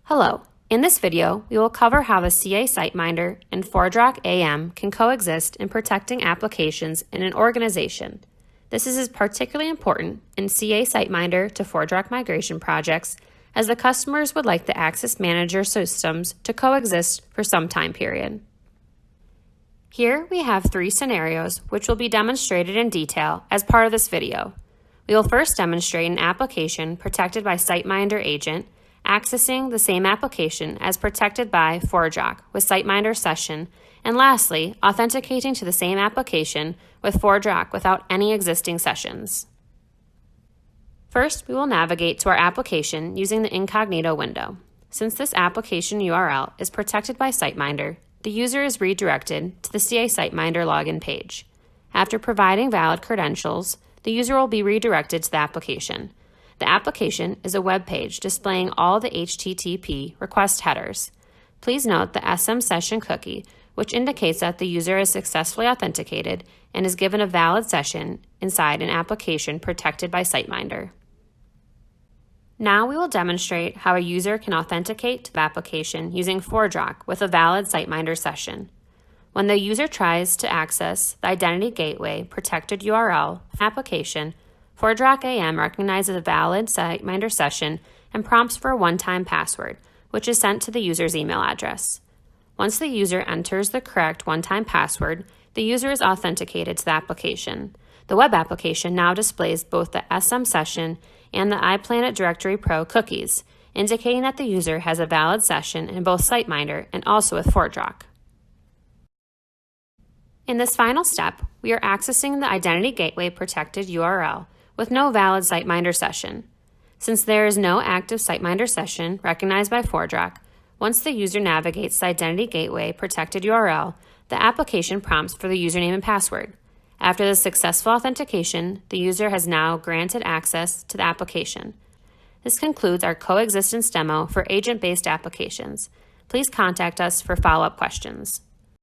Hello. In this video, we will cover how the CA SiteMinder and ForgeRock AM can coexist in protecting applications in an organization. This is particularly important in CA SiteMinder to ForgeRock migration projects, as the customers would like the Access Manager systems to coexist for some time period. Here we have three scenarios which will be demonstrated in detail as part of this video. We will first demonstrate an application protected by SiteMinder agent accessing the same application as protected by ForgeRock with SiteMinder session, and lastly, authenticating to the same application with ForgeRock without any existing sessions. First, we will navigate to our application using the incognito window. Since this application URL is protected by SiteMinder, the user is redirected to the CA SiteMinder login page. After providing valid credentials, the user will be redirected to the application. The application is a web page displaying all the HTTP request headers. Please note the SM session cookie, which indicates that the user is successfully authenticated and is given a valid session inside an application protected by SiteMinder. Now we will demonstrate how a user can authenticate to the application using ForgeRock with a valid SiteMinder session. When the user tries to access the Identity Gateway protected URL application, ForgeRock AM recognizes a valid SiteMinder session and prompts for a one-time password, which is sent to the user's email address. Once the user enters the correct one-time password, the user is authenticated to the application. The web application now displays both the SM session and the iPlanet Directory Pro cookies, indicating that the user has a valid session in both SiteMinder and also with ForgeRock. In this final step, we are accessing the Identity Gateway protected URL with no valid SiteMinder session. Since there is no active SiteMinder session recognized by ForgeRock, once the user navigates the Identity Gateway protected URL, the application prompts for the username and password. After the successful authentication, the user has now granted access to the application. This concludes our coexistence demo for agent-based applications. Please contact us for follow-up questions.